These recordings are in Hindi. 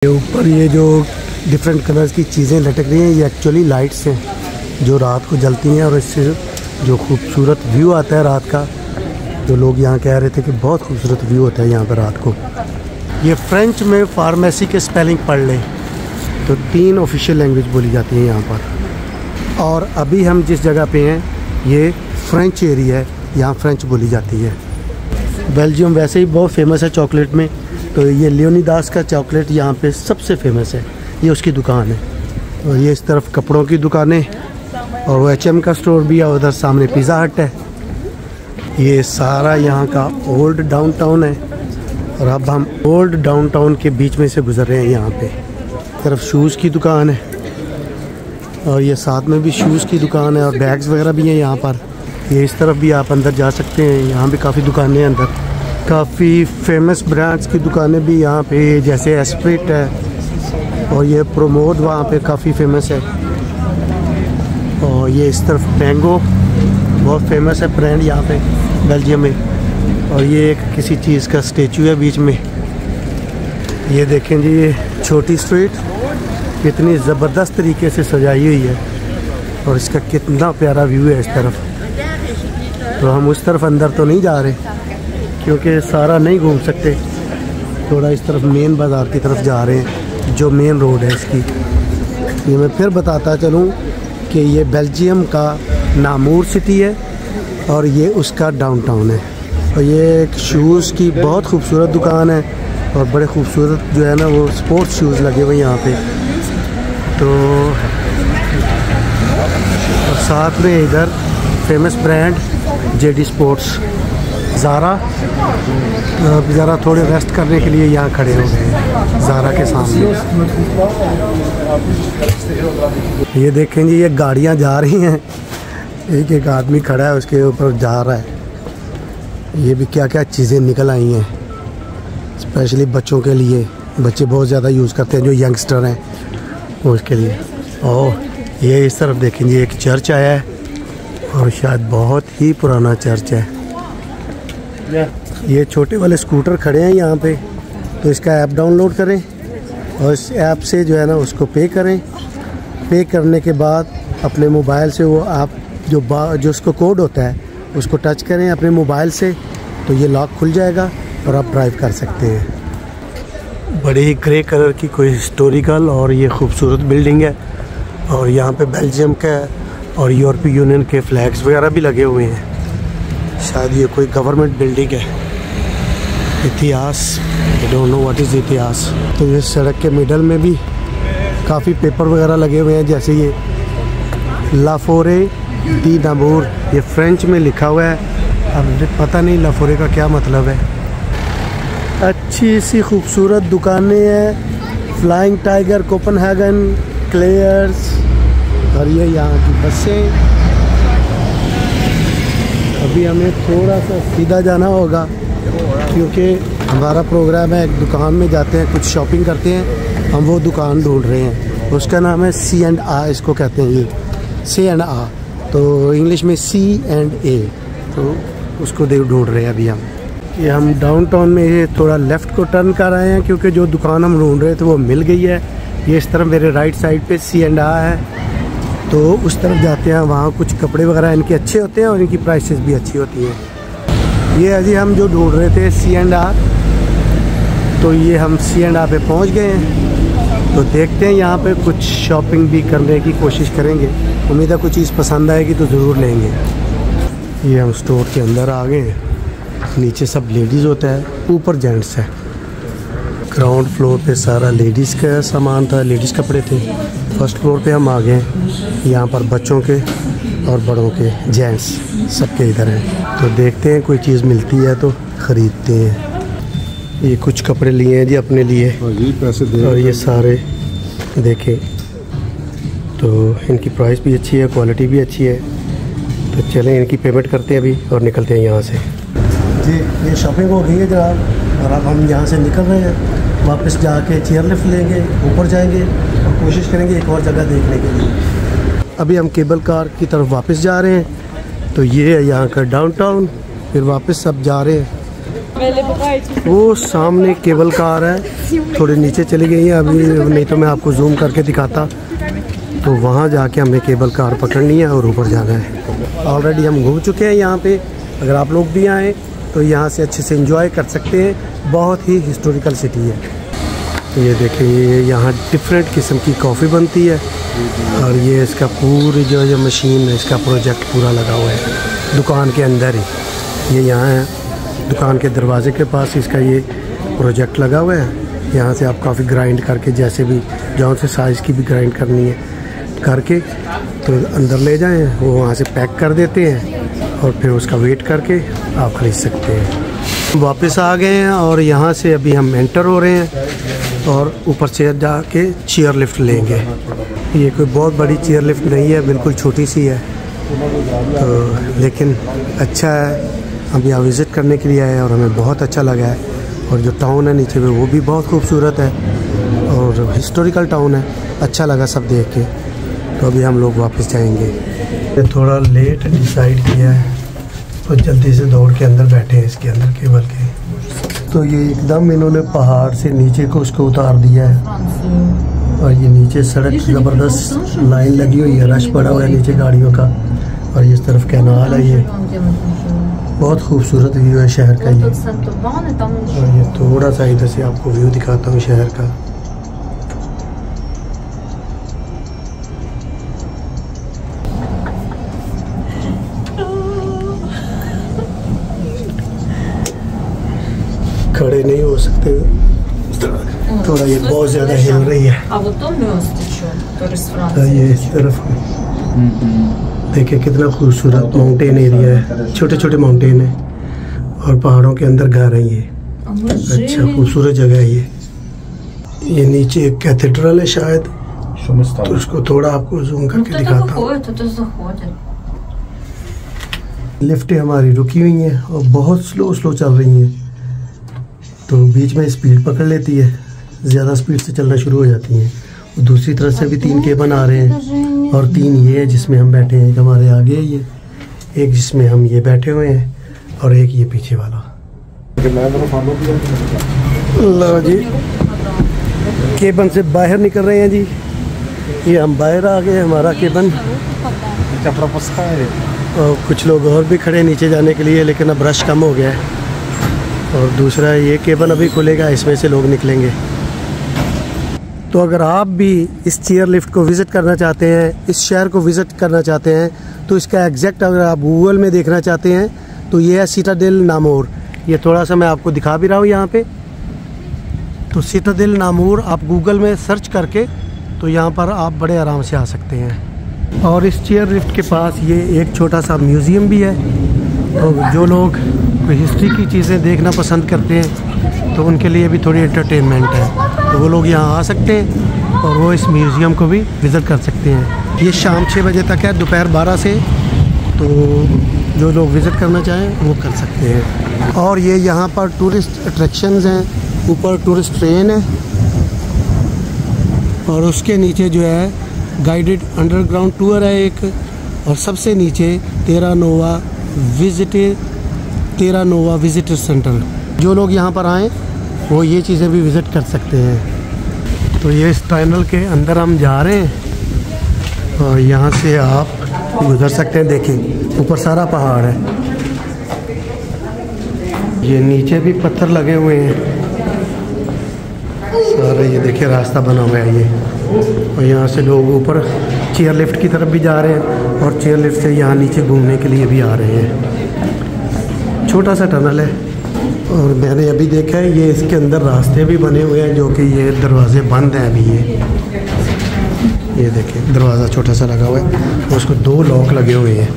ये ऊपर ये जो डिफरेंट कलर्स की चीज़ें लटक रही हैं, ये एक्चुअली लाइट्स हैं जो रात को जलती हैं और इससे जो खूबसूरत व्यू आता है रात का, जो लोग यहाँ कह रहे थे कि बहुत खूबसूरत व्यू होता है यहाँ पर रात को। ये फ्रेंच में फार्मेसी के स्पेलिंग पढ़ लें तो 3 ऑफिशियल लैंग्वेज बोली जाती है यहाँ पर। और अभी हम जिस जगह पे हैं ये फ्रेंच एरिया है, यहाँ फ्रेंच बोली जाती है। बेल्जियम वैसे ही बहुत फेमस है चॉकलेट में, तो ये लियोनीदास का चॉकलेट यहाँ पे सबसे फेमस है, ये उसकी दुकान है। और ये इस तरफ कपड़ों की दुकानें और वो HM का स्टोर भी है, उधर सामने पिज़्ज़ा हट है। ये सारा यहाँ का ओल्ड डाउनटाउन है और अब हम ओल्ड डाउनटाउन के बीच में से गुजर रहे हैं। यहाँ पे तरफ शूज़ की दुकान है और ये साथ में भी शूज़ की दुकान है और बैग्स वगैरह भी हैं यहाँ पर। ये इस तरफ भी आप अंदर जा सकते हैं, यहाँ भी काफ़ी दुकानें हैं अंदर, काफ़ी फेमस ब्रांड्स की दुकानें भी यहाँ पे, जैसे एस्प्रिट है और ये प्रमोद वहाँ पे काफ़ी फेमस है। और ये इस तरफ मैंगो बहुत फेमस है ब्रांड यहाँ पे बेल्जियम में। और ये एक किसी चीज़ का स्टेचू है बीच में। ये देखें जी, ये छोटी स्ट्रीट कितनी ज़बरदस्त तरीके से सजाई हुई है और इसका कितना प्यारा व्यू है इस तरफ। तो हम उस तरफ अंदर तो नहीं जा रहे क्योंकि सारा नहीं घूम सकते, थोड़ा इस तरफ मेन बाज़ार की तरफ जा रहे हैं जो मेन रोड है इसकी। ये मैं फिर बताता चलूँ कि ये बेल्जियम का नामूर सिटी है और ये उसका डाउनटाउन है। और ये एक शूज़ की बहुत खूबसूरत दुकान है और बड़े खूबसूरत जो है ना वो स्पोर्ट्स शूज़ लगे हुए यहाँ पे। तो और साथ में इधर famous brand JD sports, Zara. ज़रा थोड़े रेस्ट करने के लिए यहाँ खड़े हो गए हैं ज़ारा के सामने। ये देखेंगे ये गाड़ियाँ जा रही हैं, एक एक आदमी खड़ा है उसके ऊपर जा रहा है। ये भी क्या क्या चीज़ें निकल आई हैं स्पेशली बच्चों के लिए, बच्चे बहुत ज़्यादा यूज़ करते हैं जो यंगस्टर हैं उसके लिए। और ये इस तरफ देखेंगे एक चर्च आया है और शायद बहुत ही पुराना चर्च है। ये छोटे वाले स्कूटर खड़े हैं यहाँ पे, तो इसका ऐप डाउनलोड करें और इस ऐप से जो है ना उसको पे करें। पे करने के बाद अपने मोबाइल से वो आप जो उसको कोड होता है उसको टच करें अपने मोबाइल से, तो ये लॉक खुल जाएगा और आप ड्राइव कर सकते हैं। बड़ी ही ग्रे कलर की कोई हिस्टोरिकल और ये खूबसूरत बिल्डिंग है और यहाँ पे बेल्जियम का और यूरोपीय यूनियन के फ्लैग्स वगैरह भी लगे हुए हैं। शायद ये कोई गवर्नमेंट बिल्डिंग है। इतिहास, I don't know what is इतिहास। तो ये सड़क के मिडल में भी काफ़ी पेपर वगैरह लगे हुए हैं, जैसे ये लाफोरे दी नामूर, ये फ्रेंच में लिखा हुआ है। अब पता नहीं लाफोरे का क्या मतलब है। अच्छी सी खूबसूरत दुकानें हैं, फ्लाइंग टाइगर, कोपेनहेगन, क्लेयर्स। और ये यहाँ की बसें। अभी हमें थोड़ा सा सीधा जाना होगा क्योंकि हमारा प्रोग्राम है, एक दुकान में जाते हैं, कुछ शॉपिंग करते हैं। हम वो दुकान ढूंढ रहे हैं, उसका नाम है C&A, इसको कहते हैं ये C&A, तो इंग्लिश में C&A, तो उसको ढूंढ रहे हैं अभी हम। ये हम डाउनटाउन में ये थोड़ा लेफ़्ट को टर्न कर रहे हैं क्योंकि जो दुकान हम ढूंढ रहे थे वो मिल गई है। ये इस तरफ मेरे राइट साइड पे C&A है, तो उस तरफ जाते हैं। वहाँ कुछ कपड़े वगैरह इनके अच्छे होते हैं और इनकी प्राइसेस भी अच्छी होती हैं। ये अभी हम जो ढूंढ रहे थे C&A, तो ये हम C&A पे पहुँच गए हैं। तो देखते हैं यहाँ पे कुछ शॉपिंग भी करने की कोशिश करेंगे। उम्मीद है कुछ चीज़ पसंद आएगी तो ज़रूर लेंगे। ये हम स्टोर के अंदर आ गए हैं। नीचे सब लेडीज़ होता है, ऊपर जेंट्स है। ग्राउंड फ्लोर पे सारा लेडीज़ का सामान था, लेडीज़ कपड़े थे। फर्स्ट फ्लोर पे हम आ गए, यहाँ पर बच्चों के और बड़ों के, जेंट्स सबके इधर हैं। तो देखते हैं कोई चीज़ मिलती है तो ख़रीदते हैं। ये कुछ कपड़े लिए हैं जी अपने लिए, पैसे दे, और ये सारे देखें तो इनकी प्राइस भी अच्छी है, क्वालिटी भी अच्छी है। तो चलें इनकी पेमेंट करते हैं अभी और निकलते हैं यहाँ से। जी ये शॉपिंग हो गई है जनाब और अब हम यहाँ से निकल रहे हैं। वापस जाके चेयर लिफ्ट लेंगे, ऊपर जाएंगे और कोशिश करेंगे एक और जगह देखने के लिए। अभी हम केबल कार की तरफ वापस जा रहे हैं। तो ये है यहाँ का डाउनटाउन, फिर वापस सब जा रहे हैं। वो सामने केबल कार है, थोड़ी नीचे चली गई है अभी, नहीं तो मैं आपको जूम करके दिखाता। तो वहाँ जाके हमें केबल कार पकड़नी है और ऊपर जाना है। ऑलरेडी हम घूम चुके हैं यहाँ पे। अगर आप लोग भी आएँ तो यहाँ से अच्छे से एंजॉय कर सकते हैं। बहुत ही हिस्टोरिकल सिटी है। ये देखिए, यहाँ डिफरेंट किस्म की कॉफ़ी बनती है और ये इसका पूरी जो मशीन है, इसका प्रोजेक्ट पूरा लगा हुआ है दुकान के अंदर ही। ये यहाँ है दुकान के दरवाजे के पास इसका ये प्रोजेक्ट लगा हुआ है। यहाँ से आप कॉफ़ी ग्राइंड करके, जैसे भी जौन से साइज़ की भी ग्राइंड करनी है करके, तो अंदर ले जाएं, वो वहाँ से पैक कर देते हैं और फिर उसका वेट करके आप ख़रीद सकते हैं। वापस आ गए हैं और यहाँ से अभी हम एंटर हो रहे हैं और ऊपर से जाके चेयर लिफ्ट लेंगे। ये कोई बहुत बड़ी चेयर लिफ्ट नहीं है, बिल्कुल छोटी सी है, तो लेकिन अच्छा है। हम यहाँ विज़िट करने के लिए आए हैं और हमें बहुत अच्छा लगा है। और जो टाउन है नीचे में वो भी बहुत खूबसूरत है और हिस्टोरिकल टाउन है, अच्छा लगा सब देख के। तो अभी हम लोग वापस जाएंगे। थोड़ा लेट डिसाइड किया है तो जल्दी से दौड़ के अंदर बैठे हैं इसके अंदर केबल के। तो ये एकदम इन्होंने पहाड़ से नीचे को उसको उतार दिया है और ये नीचे सड़क ज़बरदस्त लाइन लगी हुई है, रश पड़ा हुआ है नीचे गाड़ियों का। और इस तरफ कैनाल है, ये बहुत खूबसूरत व्यू है शहर का ये। और ये थोड़ा सा इधर से आपको व्यू दिखाता हूँ शहर का। खड़े नहीं हो सकते, थोड़ा ये बहुत ज़्यादा हिल रही है। ये इस तरफ देखिए कितना खूबसूरत माउंटेन एरिया है, छोटे छोटे माउंटेन है और पहाड़ों के अंदर घर है ये। अच्छा खूबसूरत जगह है ये नीचे एक कैथेड्रल है शायद, तो उसको थोड़ा आपको जूम करके दिखाता हूँ। लिफ्टें हमारी रुकी हुई हैं और बहुत स्लो चल रही हैं, तो बीच में स्पीड पकड़ लेती है, ज़्यादा स्पीड से चलना शुरू हो जाती हैं। और दूसरी तरफ से भी 3 केबन आ रहे हैं और 3 ये है जिसमें हम बैठे हैं, हमारे आगे है ये, एक जिसमें हम ये बैठे हुए हैं और एक ये पीछे वाला। लो जी, केबन से बाहर निकल रहे हैं जी। ये हम बाहर आ गए, हमारा केबन। और कुछ लोग और भी खड़े नीचे जाने के लिए, लेकिन अब रश कम हो गया है। और दूसरा ये केबल अभी खुलेगा, इसमें से लोग निकलेंगे। तो अगर आप भी इस चेयर लिफ्ट को विज़िट करना चाहते हैं, इस शहर को विज़िट करना चाहते हैं, तो इसका एग्जैक्ट अगर आप गूगल में देखना चाहते हैं तो ये है सिटाडेल नामोर। ये थोड़ा सा मैं आपको दिखा भी रहा हूँ यहाँ पे। तो सिटाडेल नामोर आप गूगल में सर्च करके तो यहाँ पर आप बड़े आराम से आ सकते हैं। और इस चेयर लिफ्ट के पास ये एक छोटा सा म्यूज़ियम भी है, तो जो लोग हिस्ट्री की चीज़ें देखना पसंद करते हैं तो उनके लिए भी थोड़ी एंटरटेनमेंट है, तो वो लोग यहाँ आ सकते हैं और वो इस म्यूज़ियम को भी विज़िट कर सकते हैं। ये शाम 6 बजे तक है, दोपहर 12 से, तो जो लोग विज़िट करना चाहें वो कर सकते हैं। और ये यहाँ पर टूरिस्ट अट्रैक्शंस हैं, ऊपर टूरिस्ट ट्रेन है और उसके नीचे जो है गाइडेड अंडरग्राउंड टूर है एक, और सबसे नीचे तेरा नोवा विजिटर सेंटर। जो लोग यहाँ पर आएँ वो ये चीज़ें भी विज़िट कर सकते हैं। तो ये इस टनल के अंदर हम जा रहे हैं और यहाँ से आप गुजर सकते हैं। देखिए ऊपर सारा पहाड़ है, ये नीचे भी पत्थर लगे हुए हैं सारे। ये देखिए रास्ता बना हुआ है ये, और यहाँ से लोग ऊपर चेयर लिफ्ट की तरफ भी जा रहे हैं और चेयर लिफ्ट से यहाँ नीचे घूमने के लिए भी आ रहे हैं। छोटा सा टनल है और मैंने अभी देखा है ये इसके अंदर रास्ते भी बने हुए हैं, जो कि ये दरवाजे बंद हैं अभी। ये देखिए दरवाज़ा छोटा सा लगा हुआ है, उसको 2 लॉक लगे हुए हैं।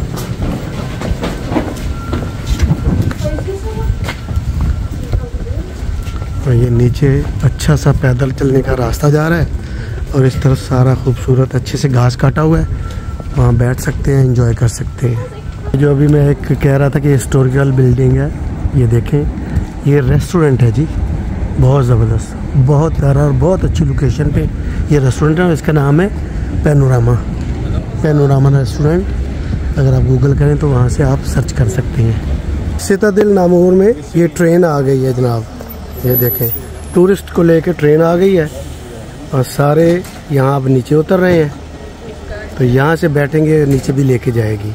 और ये नीचे अच्छा सा पैदल चलने का रास्ता जा रहा है और इस तरफ सारा खूबसूरत अच्छे से घास काटा हुआ है, वहाँ बैठ सकते हैं, एंजॉय कर सकते हैं। जो अभी मैं एक कह रहा था कि हिस्टोरिकल बिल्डिंग है, ये देखें ये रेस्टोरेंट है जी, बहुत ज़बरदस्त, बहुत प्यारा और बहुत अच्छी लोकेशन पे ये रेस्टोरेंट है। इसका नाम है पैनोरामा रेस्टोरेंट। अगर आप गूगल करें तो वहाँ से आप सर्च कर सकते हैं। सितादिल नामूर में ये ट्रेन आ गई है जनाब, ये देखें टूरिस्ट को लेके ट्रेन आ गई है और सारे यहाँ अब नीचे उतर रहे हैं। तो यहाँ से बैठेंगे, नीचे भी लेके जाएगी।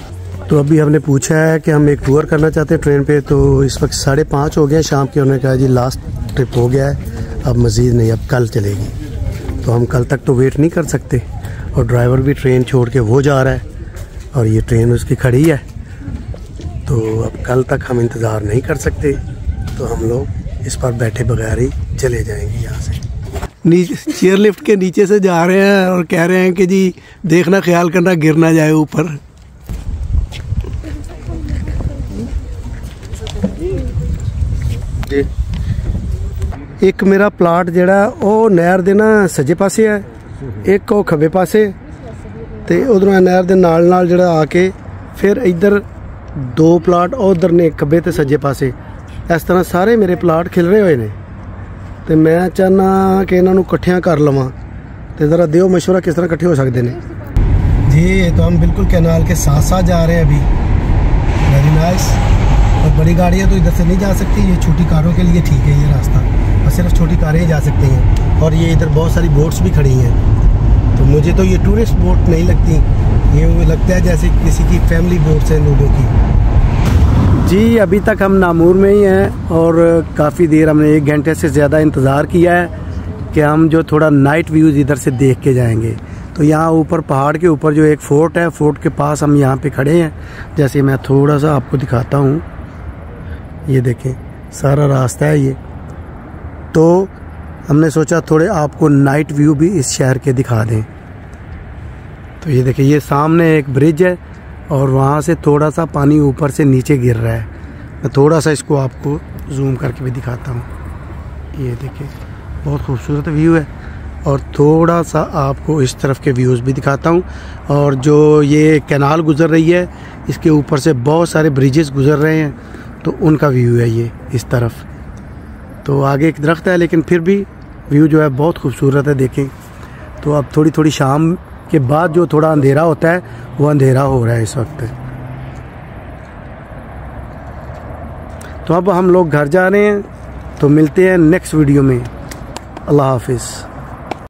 तो अभी हमने पूछा है कि हम एक टूर करना चाहते हैं ट्रेन पे, तो इस वक्त 5:30 हो गए शाम के। उन्होंने कहा जी लास्ट ट्रिप हो गया है, अब मज़ीद नहीं, अब कल चलेगी। तो हम कल तक तो वेट नहीं कर सकते और ड्राइवर भी ट्रेन छोड़ के वो जा रहा है और ये ट्रेन उसकी खड़ी है, तो अब कल तक हम इंतज़ार नहीं कर सकते। तो हम लोग इस पर बैठे बगैर ही चले जाएंगे यहाँ से। नीचे चेयर लिफ्ट के नीचे से जा रहे हैं और कह रहे हैं कि जी देखना, ख्याल करना गिर ना जाए ऊपर। एक मेरा प्लाट जड़ा वो नहर दे ना सज्जे पासे है, एक वो खब्बे पासे, ते उधरों नहर दे नाल जड़ा आके फिर इधर 2 प्लाट उधर ने खब्बे ते सज्जे पासे। इस तरह सारे मेरे प्लाट खिलरे हुए ने, तो मैं चाहना कि इन्हों इकट्ठिया कर लवां। तो ज़रा दियो मशवरा किस तरह इकट्ठे हो सकते हैं जी। तो हम बिल्कुल कैनाल के साथ साथ जा रहे हैं अभी। Very nice. और बड़ी गाड़ियाँ तो इधर से नहीं जा सकती, ये छोटी कारों के लिए ठीक है ये रास्ता, और सिर्फ छोटी कारें ही जा सकती हैं। और ये इधर बहुत सारी बोट्स भी खड़ी हैं। तो मुझे तो ये टूरिस्ट बोट नहीं लगती, ये लगता है जैसे किसी की फैमिली बोट्स हैं लोगों की। जी अभी तक हम नामूर में ही हैं और काफ़ी देर हमने 1 घंटे से ज़्यादा इंतज़ार किया है कि हम जो थोड़ा नाइट व्यूज़ इधर से देख के जाएंगे। तो यहाँ ऊपर पहाड़ के ऊपर जो एक फ़ोर्ट है, फ़ोर्ट के पास हम यहाँ पे खड़े हैं। जैसे मैं थोड़ा सा आपको दिखाता हूँ, ये देखें सारा रास्ता है ये। तो हमने सोचा थोड़े आपको नाइट व्यू भी इस शहर के दिखा दें। तो ये देखिए ये सामने एक ब्रिज है और वहाँ से थोड़ा सा पानी ऊपर से नीचे गिर रहा है। मैं थोड़ा सा इसको आपको जूम करके भी दिखाता हूँ। ये देखिए बहुत खूबसूरत व्यू है। और थोड़ा सा आपको इस तरफ के व्यूज़ भी दिखाता हूँ। और जो ये कैनाल गुज़र रही है, इसके ऊपर से बहुत सारे ब्रिजेस गुज़र रहे हैं, तो उनका व्यू है ये इस तरफ। तो आगे एक दरख्त है लेकिन फिर भी व्यू जो है बहुत खूबसूरत है, देखें। तो अब थोड़ी थोड़ी शाम के बाद जो थोड़ा अंधेरा होता है वो अंधेरा हो रहा है इस वक्त। तो अब हम लोग घर जा रहे हैं, तो मिलते हैं नेक्स्ट वीडियो में। अल्लाह हाफिज़।